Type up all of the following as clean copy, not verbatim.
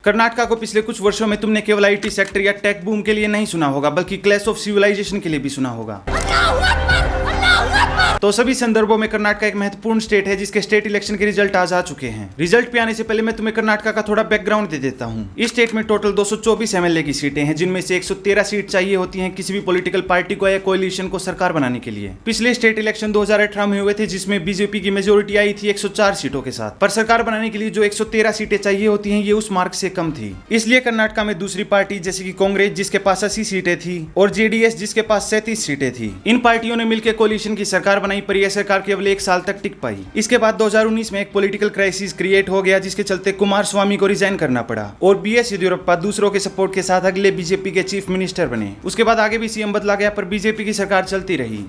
कर्नाटका को पिछले कुछ वर्षों में तुमने केवल आईटी सेक्टर या टेक बूम के लिए नहीं सुना होगा, बल्कि क्लैश ऑफ सिविलाइजेशन के लिए भी सुना होगा। तो सभी संदर्भों में कर्नाटका एक महत्वपूर्ण स्टेट है जिसके स्टेट इलेक्शन के रिजल्ट आज आ चुके हैं। रिजल्ट पे आने से पहले मैं तुम्हें कर्नाटका का थोड़ा बैकग्राउंड दे देता हूँ। इस स्टेट में टोटल 224 एमएलए की सीटें हैं, जिनमें से 113 सीट चाहिए होती हैं किसी भी पॉलिटिकल पार्टी को या कोalition को सरकार बनाने के लिए। पिछले स्टेट इलेक्शन 2018 में हुए थे, जिसमें बीजेपी की मेजोरिटी आई थी 104 सीटों के साथ, पर सरकार बनाने के लिए जो 113 सीटें चाहिए होती हैं ये उस मार्क से कम थी। इसलिए कर्नाटका में दूसरी पार्टी जैसे कि कांग्रेस, जिसके पास 80 सीटें थी, और जेडीएस, जिसके पास 37 सीटें थी, इन पार्टियों ने मिलकर कोalition की सरकार बनाई, पर यह सरकार केवल 1 साल तक टिक पाई। इसके बाद 2019 में एक पॉलिटिकल क्राइसिस क्रिएट हो गया, जिसके चलते कुमार स्वामी को रिजाइन करना पड़ा और बीएस येदियुरप्पा दूसरों के सपोर्ट के साथ अगले बीजेपी के चीफ मिनिस्टर बने। उसके बाद आगे भी सीएम बदला गया, पर बीजेपी की सरकार चलती रही।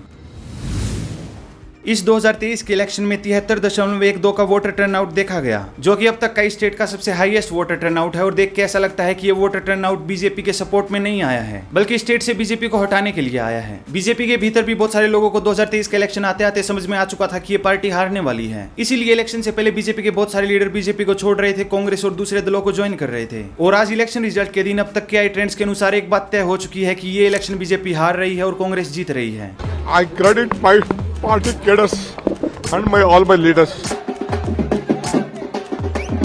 इस 2023 के इलेक्शन में 73.12 का वोटर टर्नआउट देखा गया, जो कि अब तक का स्टेट का सबसे हाईएस्ट वोटर टर्नआउट है। और देख के ऐसा लगता है कि ये वोटर टर्नआउट बीजेपी के सपोर्ट में नहीं आया है, बल्कि स्टेट से बीजेपी को हटाने के लिए आया है। बीजेपी के भीतर भी बहुत सारे लोगों को 2023 का इलेक्शन आते आते समझ में आ चुका था कि ये पार्टी हारने वाली है। इसीलिए इलेक्शन से पहले बीजेपी के बहुत सारे लीडर बीजेपी को छोड़ रहे थे, कांग्रेस और दूसरे दलों को ज्वाइन कर रहे थे। और आज इलेक्शन रिजल्ट के दिन अब तक के आई ट्रेंड्स के अनुसार एक बात तय हो चुकी है कि ये इलेक्शन बीजेपी हार रही है और कांग्रेस जीत रही है। I credit my party cadres and all my leaders.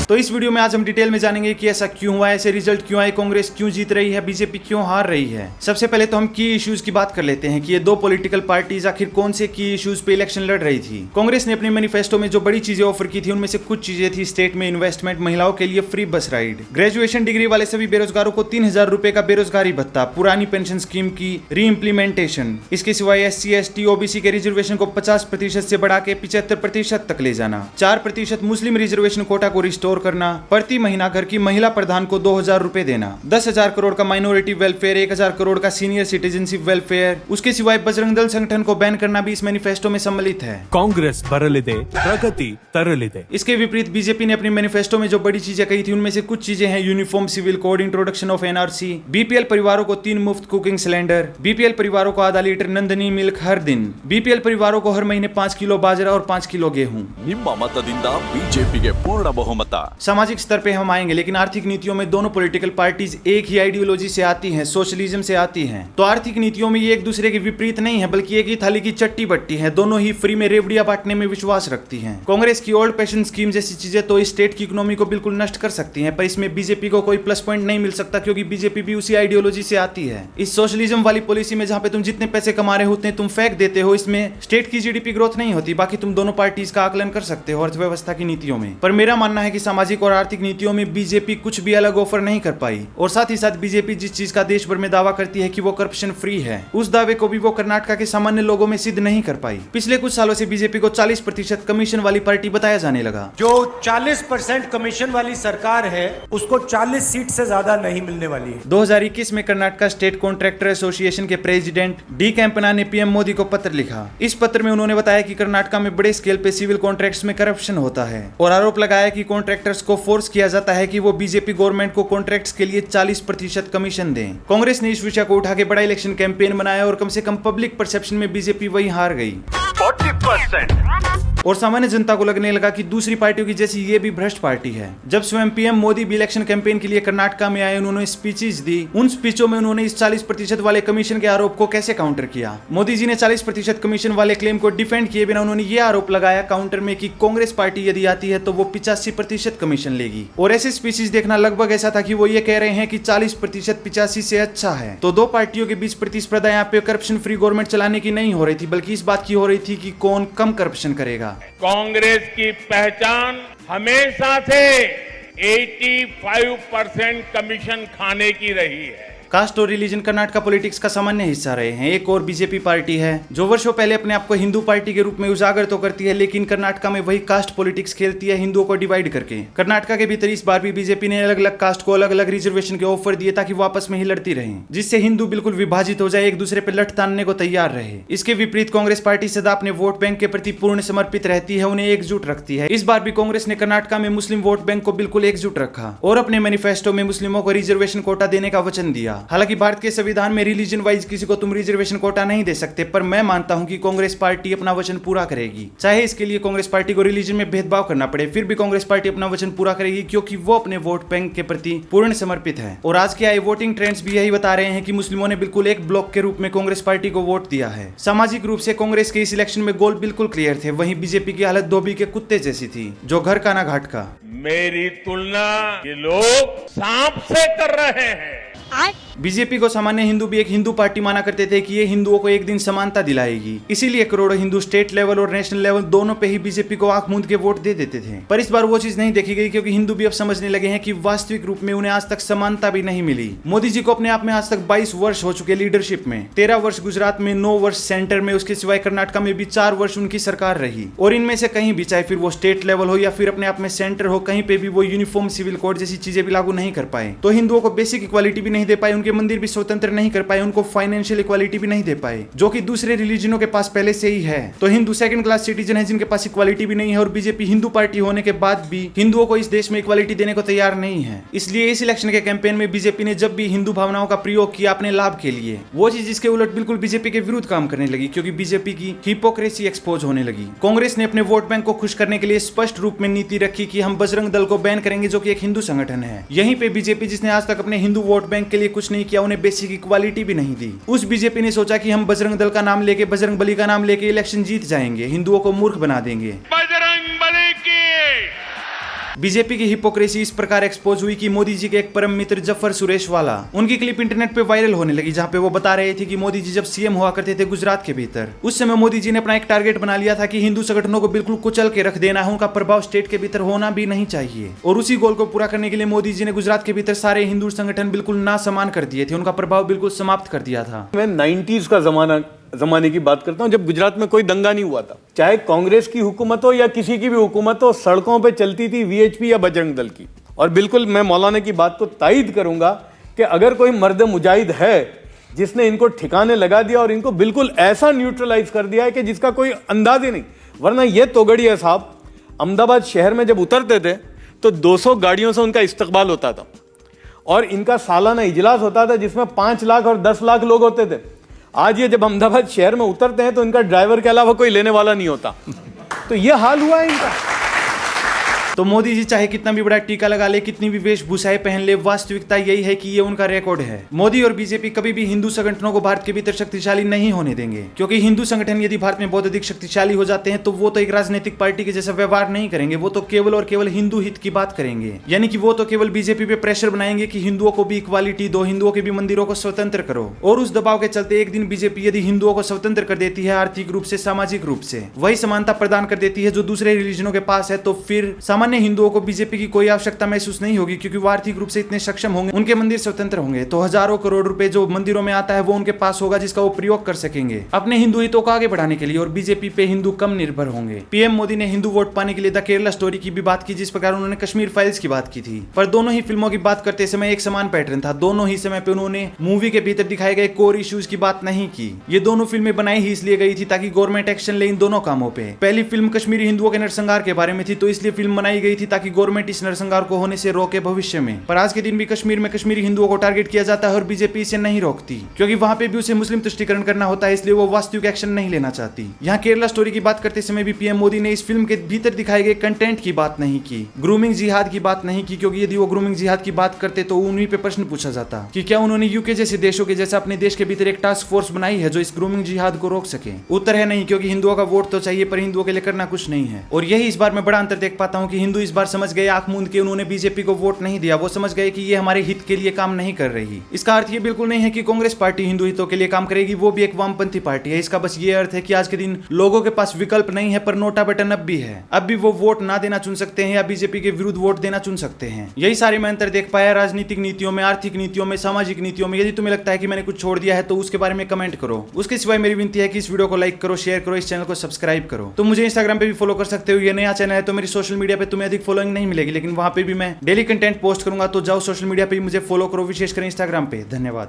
तो इस वीडियो में आज हम डिटेल में जानेंगे कि ऐसा क्यों हुआ, ऐसे रिजल्ट क्यों आए, कांग्रेस क्यों जीत रही है, बीजेपी क्यों हार रही है। सबसे पहले तो हम की इश्यूज की बात कर लेते हैं कि ये दो पॉलिटिकल पार्टीज आखिर कौन से की इश्यूज पे इलेक्शन लड़ रही थी। कांग्रेस ने अपने मैनिफेस्टो में जो बड़ी चीजें ऑफर की थी, उनमें से कुछ चीजें थी स्टेट में इन्वेस्टमेंट, महिलाओं के लिए फ्री बस राइड, ग्रेजुएशन डिग्री वाले सभी बेरोजगारों को 3000 रुपए का बेरोजगारी भत्ता, पुरानी पेंशन स्कीम की री इम्प्लीमेंटेशन। इसके सिवाय SC ST OBC के रिजर्वेशन को 50% से बढ़ा के 75% तक ले जाना, 4% मुस्लिम रिजर्वेशन कोटा को रिस्टोर करना, प्रति महीना घर की महिला प्रधान को 2000 रुपए देना, 10,000 करोड़ का माइनॉरिटी वेलफेयर, 1000 करोड़ का सीनियर सिटीजनशिप वेलफेयर। उसके सिवाय बजरंग दल संगठन को बैन करना भी इस मैनिफेस्टो में सम्मिलित है। कांग्रेस बरलिदे, प्रगति तरलिदे। इसके विपरीत बीजेपी ने अपनी मैनिफेस्टो में जो बड़ी चीजें कही थी, उनमें से कुछ चीजें हैं uniform civil code, introduction of NRC, BPL परिवारों को 3 मुफ्त कुकिंग सिलेंडर, BPL परिवारों को आधा लीटर नंदनी मिल्क हर दिन, BPL परिवारों को हर महीने 5 किलो बाजरा और 5 किलो गेहूं। ನಿಮ್ಮ ಮತದಿಂದ ಬಿಜೆಪಿಗೆ ಪೂರ್ಣ ಬಹುಮತ। सामाजिक स्तर पे हम आएंगे, लेकिन आर्थिक नीतियों में दोनों पॉलिटिकल पार्टीज एक ही आइडियोलॉजी से आती हैं, सोशलिज्म से आती हैं। तो आर्थिक नीतियों में ये एक दूसरे के विपरीत नहीं है, बल्कि एक ही थाली की चट्टी बट्टी है। दोनों ही फ्री में रेवड़ियां बांटने में विश्वास रखती हैं। कांग्रेस की ओल्ड पेंशन स्कीम जैसी चीजें तो इस स्टेट की इकोनॉमी को बिल्कुल नष्ट कर सकती हैं, पर इसमें बीजेपी को कोई प्लस पॉइंट नहीं मिल सकता, क्योंकि बीजेपी भी उसी आइडियोलॉजी से आती है। इस सोशलिज्म वाली पॉलिसी में जहां पे तुम जितने पैसे कमा रहे हो उतने तुम फेंक देते हो, इसमें स्टेट की GDP ग्रोथ नहीं होती। बाकी तुम दोनों पार्टीज का आकलन कर सकते हो अर्थव्यवस्था की नीतियों में। पर मेरा मानना है कि सामाजिक और आर्थिक नीतियों में बीजेपी कुछ भी अलग ऑफर नहीं कर पाई, और साथ ही साथ बीजेपी जिस चीज का देश भर में दावा करती है कि वो करप्शन फ्री है, उस दावे को भी वो कर्नाटका के सामान्य लोगों में सिद्ध नहीं कर पाई। पिछले कुछ सालों से बीजेपी को 40% कमीशन वाली पार्टी बताया जाने लगा। जो 40% कमीशन वाली सरकार है, उसको 40 सीट से ज्यादा नहीं मिलने वाली है। 2021 में कर्नाटका स्टेट कॉन्ट्रैक्टर एसोसिएशन के प्रेसिडेंट डी कैंपना ने PM मोदी को पत्र लिखा। इस पत्र में उन्होंने बताया कि कर्नाटका में बड़े स्केल पे सिविल कॉन्ट्रैक्ट्स में करप्शन होता है, और आरोप लगाया कि कॉन्ट्रैक्टर्स को फोर्स किया जाता है कि वो बीजेपी गवर्नमेंट को कॉन्ट्रैक्ट्स के लिए 40% कमीशन दें। कांग्रेस ने इस विषय को उठा के बड़ा इलेक्शन कैंपेन बनाया, और कम से कम पब्लिक परसेप्शन में बीजेपी वही हार गई 40%। और सामान्य जनता को लगने लगा कि दूसरी पार्टियों की जैसी ये भी भ्रष्ट पार्टी है। जब स्वयं PM मोदी भी इलेक्शन कैंपेन के लिए कर्नाटका में आए, उन्होंने स्पीचेस दी। उन स्पीचों में उन्होंने इस 40% वाले कमीशन के आरोप को कैसे काउंटर किया। मोदी जी ने 40% कमीशन वाले क्लेम को डिफेंड किए बिना उन्होंने ये आरोप लगाया काउंटर में कि कांग्रेस पार्टी यदि आती है तो वो 85% कमीशन लेगी। और ऐसे स्पीचेस देखना लगभग ऐसा था कि वो ये कह रहे हैं कि 40% 85 से अच्छा है। तो दो पार्टियों के बीच प्रतिस्पर्धा यहाँ पे करप्शन फ्री गवर्नमेंट चलाने की नहीं हो रही थी, बल्कि इस बात की हो रही थी कि कौन कम करप्शन करेगा। कांग्रेस की पहचान हमेशा से 85% कमीशन खाने की रही है। कास्ट और रिलीजन कर्नाटका पॉलिटिक्स का सामान्य हिस्सा रहे हैं। एक और बीजेपी पार्टी है जो वर्षों पहले अपने आप को हिंदू पार्टी के रूप में उजागर तो करती है, लेकिन कर्नाटका में वही कास्ट पॉलिटिक्स खेलती है, हिंदुओं को डिवाइड करके। कर्नाटका के भीतर इस बार भी बीजेपी ने अलग अलग कास्ट को अलग अलग रिजर्वेशन के ऑफर दिए ताकि वो आपस में ही लड़ती रहें, जिससे हिंदू बिल्कुल विभाजित हो जाए, एक दूसरे पर लठ तानने को तैयार रहे। इसके विपरीत कांग्रेस पार्टी सदा अपने वोट बैंक के प्रति पूर्ण समर्पित रहती है, उन्हें एकजुट रखती है। इस बार भी कांग्रेस ने कर्नाटका में मुस्लिम वोट बैंक को बिल्कुल एकजुट रखा और अपने मैनिफेस्टो में मुस्लिमों को रिजर्वेशन कोटा देने का वचन दिया। हालांकि भारत के संविधान में रिलीजन वाइज किसी को तुम रिजर्वेशन कोटा नहीं दे सकते, पर मैं मानता हूं कि कांग्रेस पार्टी अपना वचन पूरा करेगी, चाहे इसके लिए कांग्रेस पार्टी को रिलीजन में भेदभाव करना पड़े, फिर भी कांग्रेस पार्टी अपना वचन पूरा करेगी, क्योंकि वो अपने वोट बैंक के प्रति पूर्ण समर्पित है। और आज के आए वोटिंग ट्रेंड्स भी यही बता रहे हैं कि मुस्लिमों ने बिल्कुल एक ब्लॉक के रूप में कांग्रेस पार्टी को वोट दिया है। सामाजिक रूप से कांग्रेस के इस इलेक्शन में गोल बिल्कुल क्लियर थे, वहीं बीजेपी की हालत धोबी के कुत्ते जैसी थी, जो घर का ना घाट का। मेरी तुलना ये लोग सांप से कर रहे हैं। बीजेपी को सामान्य हिंदू भी एक हिंदू पार्टी माना करते थे कि ये हिंदुओं को एक दिन समानता दिलाएगी, इसीलिए करोड़ों हिंदू स्टेट लेवल और नेशनल लेवल दोनों पे ही बीजेपी को आंख मूंद के वोट दे देते थे। पर इस बार वो चीज नहीं देखी गई, क्योंकि हिंदू भी अब समझने लगे हैं कि वास्तविक रूप में उन्हें आज तक समानता भी नहीं मिली। मोदी जी को अपने आप में आज तक 22 वर्ष हो चुके लीडरशिप में, 13 वर्ष गुजरात में, 9 वर्ष सेंटर में, उसके सिवाय कर्नाटक में भी 4 वर्ष उनकी सरकार रही। और इनमें से कहीं भी, चाहे फिर वो स्टेट लेवल हो या फिर अपने आप में सेंटर हो, कहीं पे भी वो यूनिफॉर्म सिविल कोड जैसी चीजें भी लागू नहीं कर पाए। तो हिंदुओं को बेसिक इक्वालिटी भी नहीं दे पाए, उनके मंदिर भी स्वतंत्र नहीं कर पाए, उनको फाइनेंशियल इक्वालिटी भी नहीं दे पाए, जो कि दूसरे रिलीजनों के पास पहले से ही है। तो हिंदू सेकंड क्लास सिटीजन है जिनके पास इक्वालिटी भी नहीं है, और बीजेपी हिंदू पार्टी होने के बाद भी हिंदुओं को इस देश में इक्वालिटी देने को तैयार नहीं है। इसलिए इस इलेक्शन के कैंपेन में बीजेपी ने जब भी हिंदू भावनाओं का प्रयोग किया अपने लाभ के लिए, वो चीज इसके उलट बिल्कुल बीजेपी के विरुद्ध काम करने लगी, क्योंकि बीजेपी की हिपोक्रेसी एक्सपोज होने लगी। कांग्रेस ने अपने वोट बैंक को खुश करने के लिए स्पष्ट रूप में नीति रखी कि हम बजरंग दल को बैन करेंगे, जो कि एक हिंदू संगठन है। यहीं पे बीजेपी, जिसने आज तक अपने हिंदू वोट बैंक के लिए कुछ नहीं किया, उन्हें बेसिक इक्वालिटी भी नहीं दी। उस बीजेपी ने सोचा कि हम बजरंग दल का नाम लेके, बजरंग बली का नाम लेके इलेक्शन जीत जाएंगे, हिंदुओं को मूर्ख बना देंगे। बजरंग बली की बीजेपी की हिपोक्रेसी इस प्रकार एक्सपोज हुई कि मोदी जी के एक परम मित्र जफर सुरेशवाला, उनकी क्लिप इंटरनेट पे वायरल होने लगी, जहां पे वो बता रहे थे कि मोदी जी जब सीएम हुआ करते थे गुजरात के भीतर, उस समय मोदी जी ने अपना एक टारगेट बना लिया था कि हिंदू संगठनों को बिल्कुल कुचल के रख देना है, उनका प्रभाव स्टेट के भीतर होना भी नहीं चाहिए। और उसी गोल को पूरा करने के लिए मोदी जी ने गुजरात के भीतर सारे हिंदू संगठन बिल्कुल नासमान कर दिए थे, उनका प्रभाव बिल्कुल समाप्त कर दिया था। मैं 90s का जमाने की बात करता हूं, जब गुजरात में कोई दंगा नहीं हुआ था, चाहे कांग्रेस की हुकूमत हो या किसी की भी हुकूमत हो, सड़कों पे चलती थी वीएचपी या बजरंग दल की। और बिल्कुल मैं मौलाना की बात को तायद करूंगा कि अगर कोई मर्द मुजाहिद है जिसने इनको ठिकाने लगा दिया और इनको बिल्कुल ऐसा न्यूट्रलाइज कर दिया है कि जिसका कोई अंदाज ही नहीं, वरना ये तोगड़िया साहब अहमदाबाद शहर में जब उतरते थे तो 200 गाड़ियों से उनका इस्तकबाल होता था, और इनका सालाना इजलास होता था जिसमें 5 लाख और 10 लाख लोग होते थे। आज ये जब अहमदाबाद शहर में उतरते हैं तो इनका ड्राइवर के अलावा कोई लेने वाला नहीं होता। तो ये हाल हुआ है इनका। तो मोदी जी चाहे कितना भी बड़ा टीका लगा ले, कितनी भी वेशभूषाएं पहन ले, वास्तविकता यही है कि ये उनका रिकॉर्ड है। मोदी और बीजेपी कभी भी हिंदू संगठनों को भारत के भीतर शक्तिशाली नहीं होने देंगे, क्योंकि हिंदू संगठन यदि भारत में बहुत अधिक शक्तिशाली हो जाते हैं तो वो तो एक राजनीतिक पार्टी के जैसा व्यवहार नहीं करेंगे, वो तो केवल और केवल हिंदू हित की बात करेंगे। यानी कि वो तो केवल बीजेपी पे प्रेशर बनाएंगे कि हिंदुओं को भी इक्वालिटी दो, हिंदुओं के भी मंदिरों को स्वतंत्र करो। और उस दबाव के चलते एक दिन बीजेपी यदि हिंदुओं को स्वतंत्र कर देती है, आर्थिक रूप से, सामाजिक रूप से, वही समानता प्रदान कर देती है जो दूसरे रिलीजनों के पास है, तो फिर सामान्य हिंदुओं को बीजेपी की कोई आवश्यकता महसूस नहीं होगी, क्योंकि वो आर्थिक रूप से इतने सक्षम होंगे, उनके मंदिर स्वतंत्र होंगे। तो हजारों करोड़ रुपए जो मंदिरों में आता है वो उनके पास होगा, जिसका वो प्रयोग कर सकेंगे अपने हिंदू हितों को आगे बढ़ाने के लिए, और बीजेपी पे हिंदू कम निर्भर होंगे। पीएम मोदी ने हिंदू वोट पाने के लिए द केरला स्टोरी की भी बात की, जिस प्रकार उन्होंने कश्मीर फाइल्स की बात की थी। पर दोनों ही फिल्मों की बात करते समय एक समान पैटर्न था, दोनों ही समय पे उन्होंने मूवी के भीतर दिखाए गए कोर इश्यूज की बात नहीं की। ये दोनों फिल्में बनाई ही इसलिए गई थी ताकि गवर्नमेंट एक्शन ले इन दोनों कामों पे। पहली फिल्म कश्मीरी हिंदुओं के नरसंहार के बारे में थी, तो इसलिए फिल्म बनाई गई थी ताकि गवर्नमेंट इस नरसंहार को होने से रोके भविष्य में। पर आज के दिन भी कश्मीर में कश्मीरी हिंदुओं को टारगेट किया जाता है और बीजेपी इसे नहीं रोकती, क्योंकि वहां पे भी उसे मुस्लिम तुष्टीकरण करना होता है, इसलिए वो वास्तविक एक्शन नहीं लेना चाहती। यहाँ केरला स्टोरी की बात करते समय भी पीएम मोदी ने इस फिल्म के भीतर दिखाए गए कंटेंट की बात नहीं की, ग्रूमिंग जिहाद की बात नहीं की, क्योंकि यदि वो ग्रूमिंग जिहाद की बात करते तो उन्हीं पे प्रश्न पूछा जाता कि क्या उन्होंने यूके जैसे देशों के जैसा अपने देश के भीतर एक टास्क फोर्स बनाई है जो इस ग्रूमिंग जिहाद को रोक सके। उत्तर है नहीं, क्योंकि हिंदुओं का वोट तो चाहिए पर हिंदुओं के लिए करना कुछ नहीं है। और यही इस बार मैं बड़ा अंतर देख पाता हूँ कि हिंदू इस बार समझ गए आंख मूंद के, उन्होंने बीजेपी को वोट नहीं दिया, वो समझ गए कि ये हमारे हित के लिए काम नहीं कर रही। इसका अर्थ ये बिल्कुल नहीं है कि कांग्रेस पार्टी हिंदू हितों के लिए काम करेगी, वो भी एक वामपंथी पार्टी है। इसका बस ये अर्थ है कि आज के दिन लोगों के पास विकल्प नहीं है, पर नोटा बटन अब भी है, अब भी वो वोट ना देना चुन सकते हैं या बीजेपी के विरुद्ध वोट देना चुन सकते हैं। यही सारे मैं अंतर देख पाया राजनीतिक नीतियों में, आर्थिक नीतियों में, सामाजिक नीतियों में। यदि तुम्हें लगता है कि मैंने कुछ छोड़ दिया है तो उसके बारे में कमेंट करो। उसके सिवाय मेरी विनती है कि इस वीडियो को लाइक करो, शेयर करो, इस चैनल को सब्सक्राइब करो। तुम मुझे इंस्टाग्राम पे भी फॉलो कर सकते हो, ये नया चैनल है तो मेरी सोशल मीडिया पे तुम्हें अधिक फॉलोइंग नहीं मिलेगी, लेकिन वहां पे भी मैं डेली कंटेंट पोस्ट करूंगा, तो जाओ सोशल मीडिया पे मुझे फॉलो करो, विशेषकर इंस्टाग्राम पे। धन्यवाद।